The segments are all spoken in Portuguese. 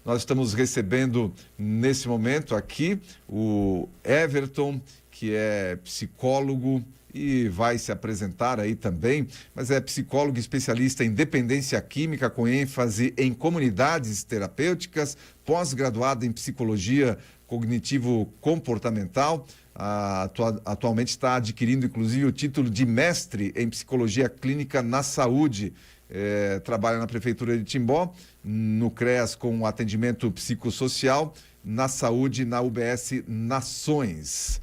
Nós estamos recebendo nesse momento aqui o Everton, que é psicólogo e vai se apresentar aí também, mas é psicólogo especialista em dependência química com ênfase em comunidades terapêuticas, pós-graduado em psicologia cognitivo-comportamental. Atualmente está adquirindo inclusive o título de mestre em psicologia clínica na saúde. Trabalha na Prefeitura de Timbó, no CREAS com atendimento psicossocial, na saúde na UBS Nações.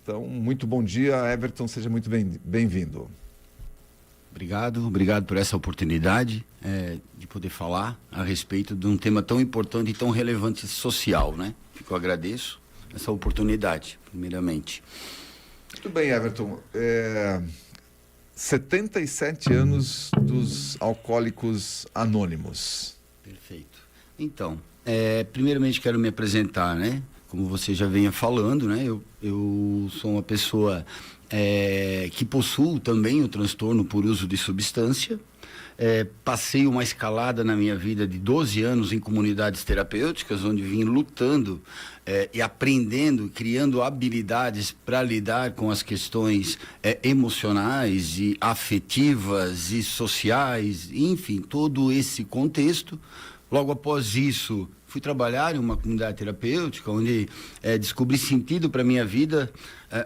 Então, muito bom dia, Everton, seja muito bem-vindo. Obrigado por essa oportunidade de poder falar a respeito de um tema tão importante e tão relevante social, né? Eu agradeço essa oportunidade, primeiramente. Muito bem, Everton. 77 anos dos Alcoólicos Anônimos. Perfeito. Então, primeiramente quero me apresentar, né? Como você já vinha falando, né? Eu sou uma pessoa que possuo também o transtorno por uso de substância. Passei uma escalada na minha vida de 12 anos em comunidades terapêuticas, onde vim lutando e aprendendo, criando habilidades para lidar com as questões emocionais e afetivas e sociais, enfim, todo esse contexto. Logo após isso, fui trabalhar em uma comunidade terapêutica, onde descobri sentido para a minha vida,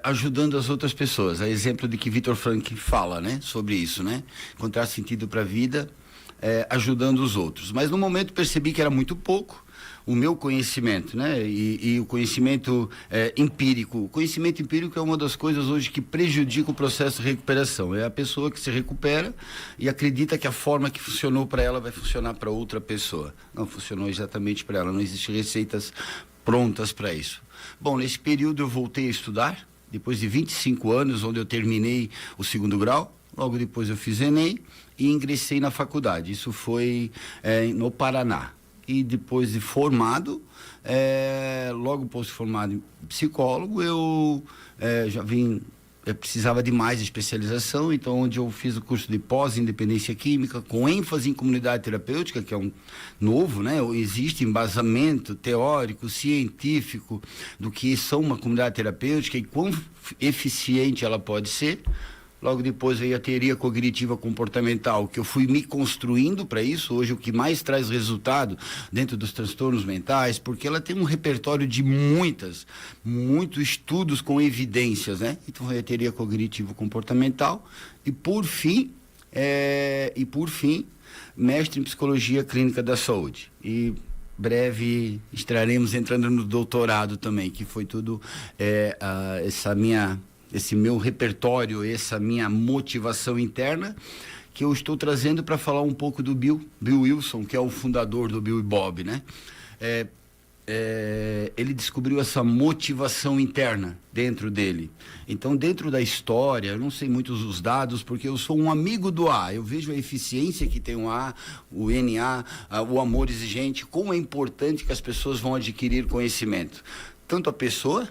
ajudando as outras pessoas. A exemplo de que Viktor Frankl fala, né, sobre isso, né? Encontrar sentido para a vida, ajudando os outros. Mas no momento percebi que era muito pouco o meu conhecimento, né? E o conhecimento empírico. O conhecimento empírico é uma das coisas hoje que prejudica o processo de recuperação. É a pessoa que se recupera e acredita que a forma que funcionou para ela vai funcionar para outra pessoa. Não funcionou exatamente para ela, não existem receitas prontas para isso. Bom, nesse período eu voltei a estudar, depois de 25 anos, onde eu terminei o 2º grau. Logo depois eu fiz Enem e ingressei na faculdade. Isso foi no Paraná. E depois de formado, logo pós-formado em psicólogo, eu precisava de mais especialização, então onde eu fiz o curso de pós-independência química, com ênfase em comunidade terapêutica, que é um novo, né? Existe embasamento teórico, científico, do que são uma comunidade terapêutica e quão eficiente ela pode ser. Logo depois veio a teoria cognitiva comportamental, que eu fui me construindo para isso. Hoje o que mais traz resultado dentro dos transtornos mentais, porque ela tem um repertório de muitos estudos com evidências, né? Então veio a teoria cognitivo comportamental e por fim, mestre em psicologia clínica da saúde. E breve estaremos entrando no doutorado também, que foi tudo esse meu repertório, essa minha motivação interna, que eu estou trazendo para falar um pouco do Bill Wilson, que é o fundador do Bill e Bob, né? Ele descobriu essa motivação interna dentro dele. Então, dentro da história, eu não sei muitos os dados, porque eu sou um amigo do A. Eu vejo a eficiência que tem o A, o NA, o amor exigente, como é importante que as pessoas vão adquirir conhecimento. Tanto a pessoa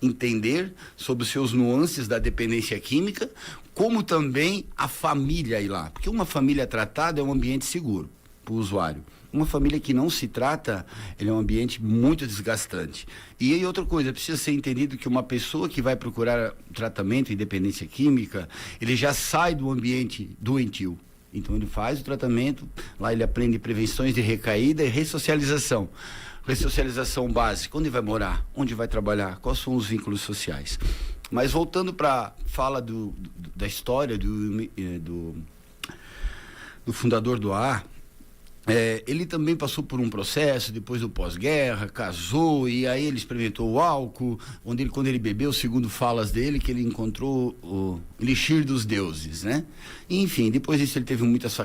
entender sobre os seus nuances da dependência química, como também a família ir lá. Porque uma família tratada é um ambiente seguro para o usuário. Uma família que não se trata, ele é um ambiente muito desgastante. E aí outra coisa, precisa ser entendido que uma pessoa que vai procurar tratamento em dependência química, ele já sai do ambiente doentio. Então ele faz o tratamento, lá ele aprende prevenções de recaída e ressocialização. Ressocialização básica, onde vai morar, onde vai trabalhar, quais são os vínculos sociais. Mas voltando para a fala da história do fundador do AA, ele também passou por um processo depois do pós-guerra, casou e aí ele experimentou o álcool, quando ele bebeu, segundo falas dele, que ele encontrou o elixir dos deuses, né? Enfim, depois disso ele teve muitas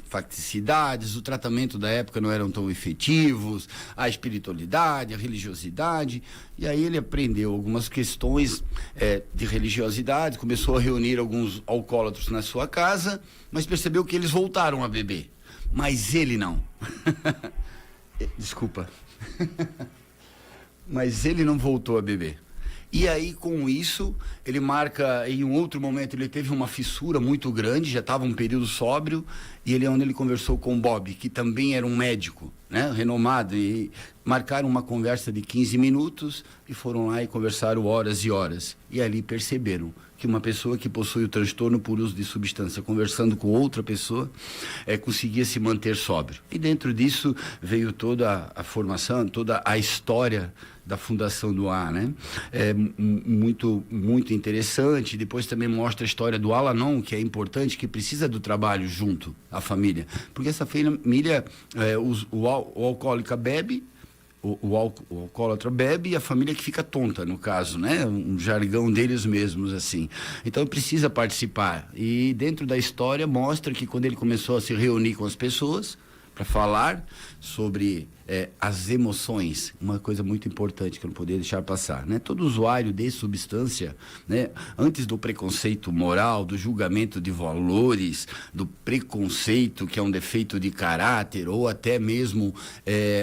facticidades, o tratamento da época não eram tão efetivos, a espiritualidade, a religiosidade, e aí ele aprendeu algumas questões de religiosidade, começou a reunir alguns alcoólatras na sua casa, mas percebeu que eles voltaram a beber. Mas ele não. Desculpa. Mas ele não voltou a beber. E aí, com isso, ele marca, em um outro momento, ele teve uma fissura muito grande, já estava um período sóbrio, e ele é onde ele conversou com o Bob, que também era um médico, né, renomado, e marcaram uma conversa de 15 minutos, e foram lá e conversaram horas e horas. E ali perceberam que uma pessoa que possui o transtorno por uso de substância, conversando com outra pessoa, conseguia se manter sóbrio. E dentro disso veio toda a formação, toda a história da fundação do A, né? É muito interessante. Depois também mostra a história do Al-Anon, que é importante, que precisa do trabalho junto à família. Porque essa família, o alcoólico bebe, o alcoólatra bebe, e a família que fica tonta, no caso, né? Um jargão deles mesmos, assim. Então precisa participar. E dentro da história mostra que quando ele começou a se reunir com as pessoas para falar sobre as emoções, uma coisa muito importante que eu não poderia deixar passar, né? Todo usuário de substância, né, antes do preconceito moral, do julgamento de valores, do preconceito que é um defeito de caráter ou até mesmo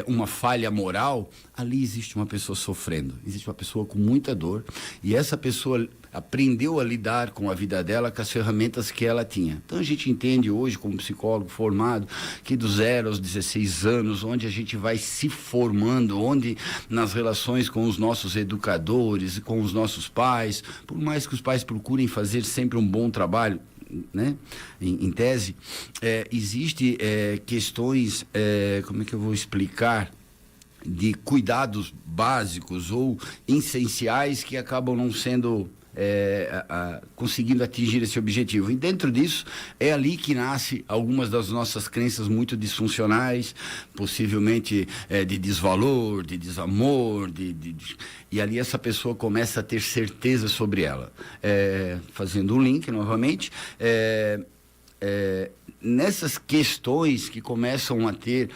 uma falha moral, ali existe uma pessoa sofrendo, existe uma pessoa com muita dor, e essa pessoa aprendeu a lidar com a vida dela com as ferramentas que ela tinha. Então a gente entende hoje, como psicólogo formado, que do 0 aos 16 anos, onde a gente vai se formando, onde nas relações com os nossos educadores, com os nossos pais, por mais que os pais procurem fazer sempre um bom trabalho, né, em tese, existe questões, como é que eu vou explicar, de cuidados básicos ou essenciais que acabam não sendo conseguindo atingir esse objetivo. E dentro disso é ali que nasce algumas das nossas crenças muito disfuncionais, possivelmente de desvalor, de desamor, e ali essa pessoa começa a ter certeza sobre ela. Fazendo um link novamente, nessas questões que começam a ter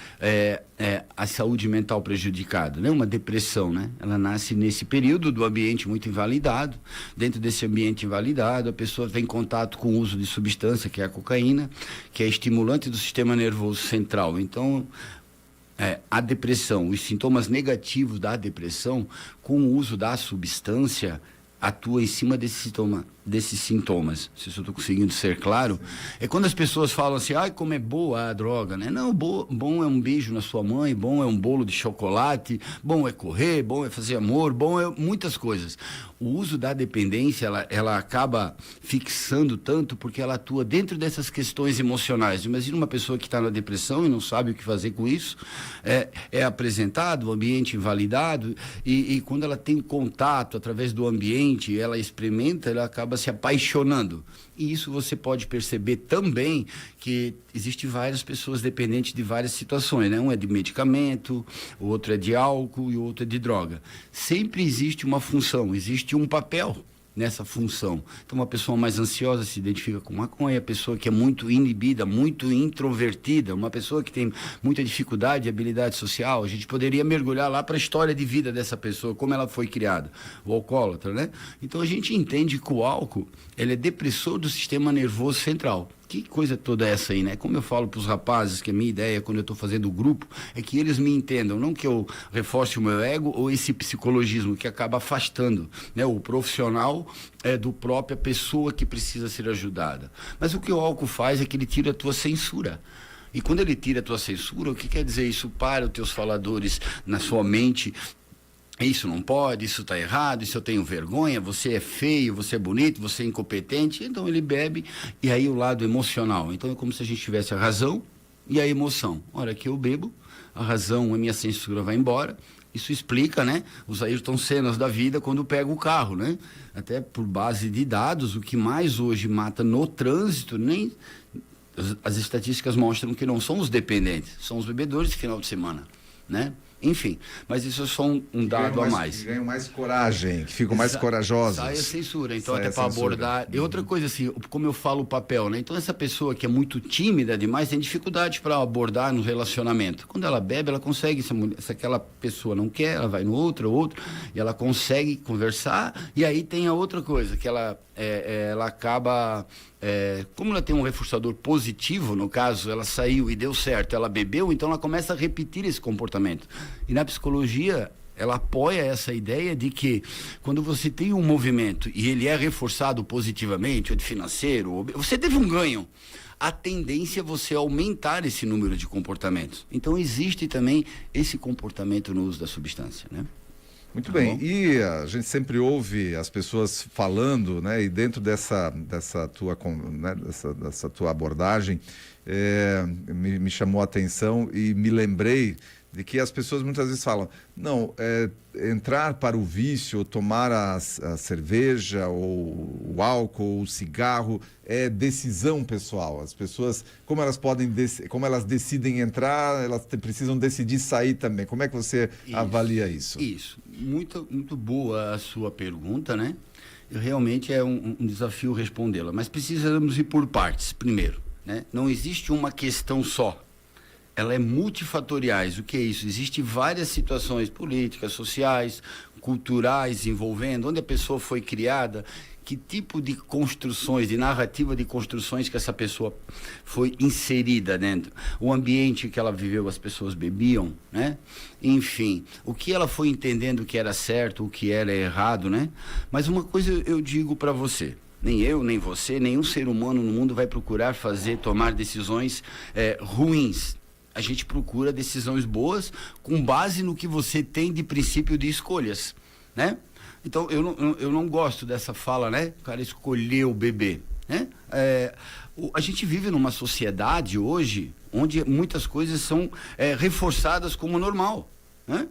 a saúde mental prejudicada, né? Uma depressão, né? Ela nasce nesse período do ambiente muito invalidado. Dentro desse ambiente invalidado, a pessoa tem contato com o uso de substância, que é a cocaína, que é estimulante do sistema nervoso central. Então, a depressão, os sintomas negativos da depressão, com o uso da substância, atua em cima desses sintomas. Se eu estou conseguindo ser claro, é quando as pessoas falam assim, ai, como é boa a droga, né? Não, bom é um beijo na sua mãe, bom é um bolo de chocolate, bom é correr, bom é fazer amor, bom é muitas coisas. O uso da dependência, ela acaba fixando tanto porque ela atua dentro dessas questões emocionais. Imagina uma pessoa que está na depressão e não sabe o que fazer com isso, é apresentado o ambiente invalidado, e quando ela tem contato através do ambiente, ela experimenta, ela acaba se apaixonando. E isso você pode perceber também que existem várias pessoas dependentes de várias situações, né? Um é de medicamento, o outro é de álcool e o outro é de droga. Sempre existe uma função, existe um papel nessa função. Então, uma pessoa mais ansiosa se identifica com maconha, a pessoa que é muito inibida, muito introvertida, uma pessoa que tem muita dificuldade e habilidade social, a gente poderia mergulhar lá para a história de vida dessa pessoa, como ela foi criada, o alcoólatra, né? Então, a gente entende que o álcool, ele é depressor do sistema nervoso central. Que coisa toda essa aí, né? Como eu falo para os rapazes, que a minha ideia quando eu estou fazendo o grupo é que eles me entendam, não que eu reforce o meu ego ou esse psicologismo que acaba afastando, né, o profissional do própria pessoa que precisa ser ajudada. Mas o que o álcool faz é que ele tira a tua censura. E quando ele tira a tua censura, o que quer dizer isso? Para os teus faladores na sua mente. Isso não pode, isso está errado, isso eu tenho vergonha, você é feio, você é bonito, você é incompetente. Então ele bebe, e aí o lado emocional. Então é como se a gente tivesse a razão e a emoção. A hora que eu bebo, a razão, a minha censura vai embora. Isso explica, né, os Ayrton Sennas da vida quando pega o carro, né? Até por base de dados, o que mais hoje mata no trânsito, nem as estatísticas mostram que não são os dependentes, são os bebedores de final de semana, né? Enfim, mas isso é só um dado a mais. Que ganham mais coragem, que ficam mais corajosos. Sai a censura, então Sai até para abordar. E outra coisa assim, como eu falo o papel, né? Então essa pessoa que é muito tímida demais tem dificuldade para abordar no relacionamento. Quando ela bebe, ela consegue, se aquela pessoa não quer, ela vai no outro, e ela consegue conversar. E aí tem a outra coisa, que ela acaba... como ela tem um reforçador positivo, no caso, ela saiu e deu certo, ela bebeu, então ela começa a repetir esse comportamento. E na psicologia, ela apoia essa ideia de que quando você tem um movimento e ele é reforçado positivamente, ou de financeiro, ou você teve um ganho, a tendência é você aumentar esse número de comportamentos. Então existe também esse comportamento no uso da substância, né? Muito bem, e a gente sempre ouve as pessoas falando, né, e dentro dessa tua, né, dessa tua abordagem, me chamou a atenção e me lembrei de que as pessoas muitas vezes falam, não, entrar para o vício, tomar a cerveja, ou o álcool, ou o cigarro, é decisão pessoal. As pessoas, como elas decidem entrar, elas precisam decidir sair também. Como é que você avalia isso? Isso, muito, muito boa a sua pergunta, né? Realmente é um desafio respondê-la, mas precisamos ir por partes, primeiro, né? Não existe uma questão só. Ela é multifatoriais. O que é isso? Existem várias situações políticas, sociais, culturais envolvendo, onde a pessoa foi criada, que tipo de construções, de narrativa de construções que essa pessoa foi inserida dentro, o ambiente que ela viveu, as pessoas bebiam, né? Enfim, o que ela foi entendendo que era certo, o que era errado, né? Mas uma coisa eu digo para você, nem eu, nem você, nenhum ser humano no mundo vai procurar tomar decisões ruins. A gente procura decisões boas com base no que você tem de princípio de escolhas, né? Então, eu não gosto dessa fala, né? O cara escolheu beber, né? A gente vive numa sociedade hoje onde muitas coisas são reforçadas como normal, né?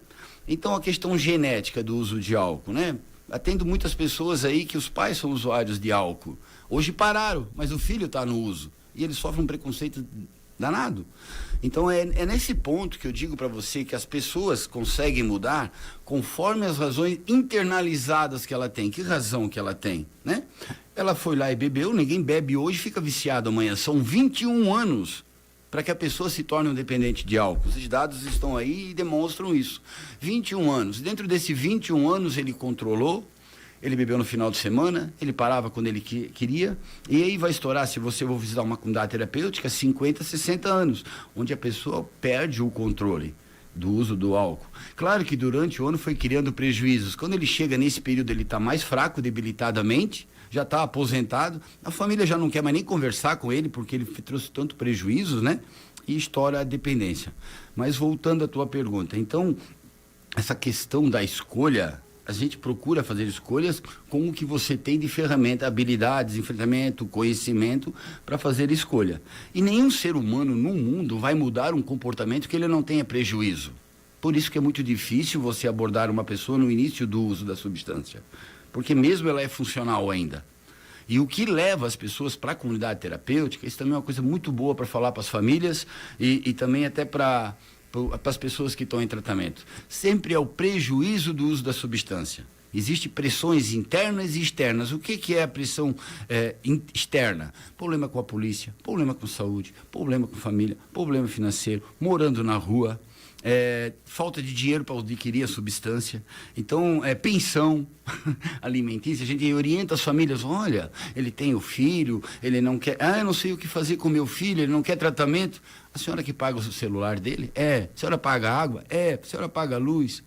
Então, a questão genética do uso de álcool, né? Atendo muitas pessoas aí que os pais são usuários de álcool. Hoje pararam, mas o filho está no uso. E ele sofre um preconceito danado. Então é nesse ponto que eu digo para você que as pessoas conseguem mudar conforme as razões internalizadas que ela tem. Que razão que ela tem, né? Ela foi lá e bebeu, ninguém bebe hoje e fica viciado amanhã. São 21 anos para que a pessoa se torne um dependente de álcool. Os dados estão aí e demonstram isso. 21 anos. Dentro desses 21 anos ele controlou. Ele bebeu no final de semana, ele parava quando ele queria, e aí vai estourar, se você for visitar uma comunidade terapêutica, 50, 60 anos, onde a pessoa perde o controle do uso do álcool. Claro que durante o ano foi criando prejuízos. Quando ele chega nesse período, ele está mais fraco, debilitadamente, já está aposentado, a família já não quer mais nem conversar com ele, porque ele trouxe tanto prejuízos, né? E estoura a dependência. Mas voltando à tua pergunta, então, essa questão da escolha, a gente procura fazer escolhas com o que você tem de ferramenta, habilidades, enfrentamento, conhecimento para fazer escolha. E nenhum ser humano no mundo vai mudar um comportamento que ele não tenha prejuízo. Por isso que é muito difícil você abordar uma pessoa no início do uso da substância. Porque mesmo ela é funcional ainda. E o que leva as pessoas para a comunidade terapêutica, isso também é uma coisa muito boa para falar para as famílias e também até para as pessoas que estão em tratamento. Sempre é o prejuízo do uso da substância. Existem pressões internas e externas. O que é a pressão externa? Problema com a polícia, problema com saúde, problema com família, problema financeiro, morando na rua, falta de dinheiro para adquirir a substância. Então, pensão alimentícia, a gente orienta as famílias, olha, ele tem o filho, ele não quer, eu não sei o que fazer com meu filho, ele não quer tratamento. A senhora que paga o celular dele? A senhora paga a água? A senhora paga a luz?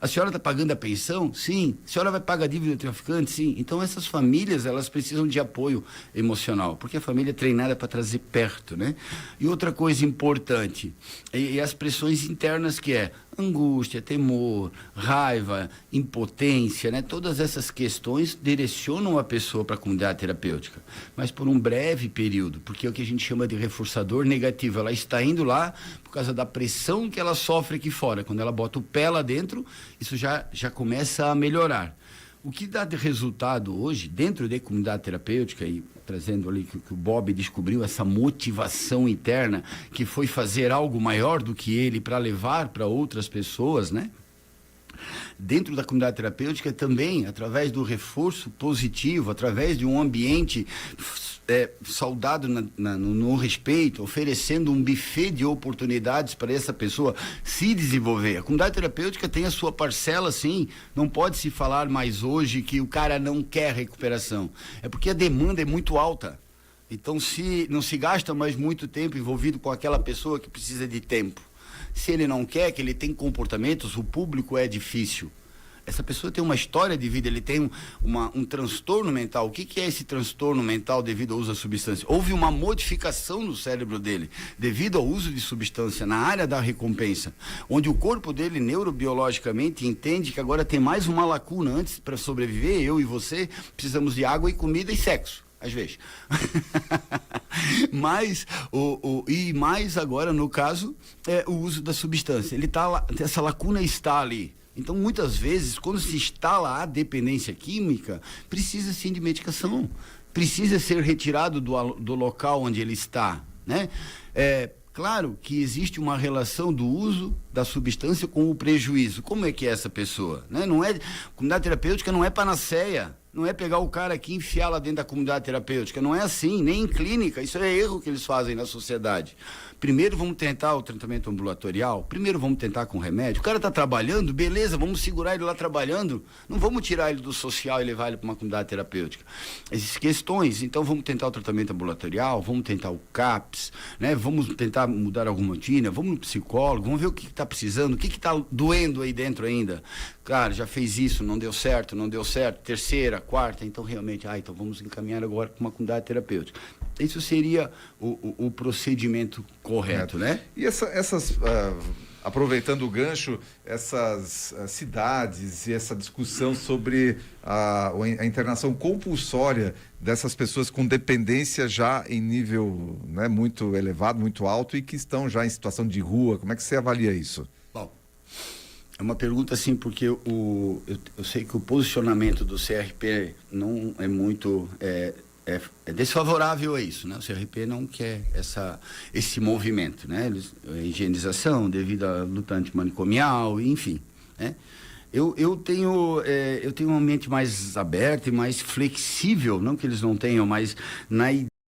A senhora está pagando a pensão? Sim. A senhora vai pagar a dívida do traficante? Sim. Então essas famílias, elas precisam de apoio emocional, porque a família é treinada para trazer perto, né? E outra coisa importante, e as pressões internas que é angústia, temor, raiva, impotência, né? Todas essas questões direcionam a pessoa para a comunidade terapêutica, mas por um breve período, porque é o que a gente chama de reforçador negativo. Ela está indo lá por causa da pressão que ela sofre aqui fora. Quando ela bota o pé lá dentro, isso já começa a melhorar. O que dá de resultado hoje, dentro da comunidade terapêutica, e trazendo ali que o Bob descobriu essa motivação interna, que foi fazer algo maior do que ele para levar para outras pessoas, né? Dentro da comunidade terapêutica também, através do reforço positivo, através de um ambiente saudado no respeito, oferecendo um buffet de oportunidades para essa pessoa se desenvolver. A comunidade terapêutica tem a sua parcela, sim. Não pode se falar mais hoje que o cara não quer recuperação. É porque a demanda é muito alta. Então, se não se gasta mais muito tempo envolvido com aquela pessoa que precisa de tempo. Se ele não quer, que ele tem comportamentos, o público é difícil. Essa pessoa tem uma história de vida, ele tem um transtorno mental. O que é esse transtorno mental devido ao uso da substância? Houve uma modificação no cérebro dele devido ao uso de substância na área da recompensa, onde o corpo dele, neurobiologicamente, entende que agora tem mais uma lacuna. Antes, para sobreviver, eu e você, precisamos de água e comida e sexo. Às vezes. Mas, mais agora, no caso, é o uso da substância. Essa lacuna está ali. Então, muitas vezes, quando se instala a dependência química, precisa sim de medicação. Precisa ser retirado do local onde ele está, né? Claro que existe uma relação do uso da substância com o prejuízo. Como é que é essa pessoa? Né? Comunidade terapêutica não é panaceia. Não é pegar o cara aqui e enfiar lá dentro da comunidade terapêutica. Não é assim, nem em clínica. Isso é erro que eles fazem na sociedade. Primeiro vamos tentar o tratamento ambulatorial. Primeiro vamos tentar com remédio. O cara está trabalhando, beleza, vamos segurar ele lá trabalhando. Não vamos tirar ele do social e levar ele para uma comunidade terapêutica. Existem questões, então vamos tentar o tratamento ambulatorial, vamos tentar o CAPS, né? Vamos tentar mudar alguma rotina, vamos no psicólogo, vamos ver o que está precisando, o que está doendo aí dentro ainda. Cara, já fez isso, não deu certo, terceira, quarta, então realmente, então vamos encaminhar agora para uma comunidade terapêutica. Isso seria o procedimento correto, né? E aproveitando o gancho, essas cidades e essa discussão sobre a internação compulsória dessas pessoas com dependência já em nível, né, muito elevado, muito alto e que estão já em situação de rua, como é que você avalia isso? Bom, é uma pergunta assim, porque eu sei que o posicionamento do CRP não é muito... É desfavorável a isso, né? O CRP não quer esse movimento, né? A higienização devido à luta antimanicomial, enfim, né? Eu tenho uma mente mais aberta e mais flexível, não que eles não tenham, mas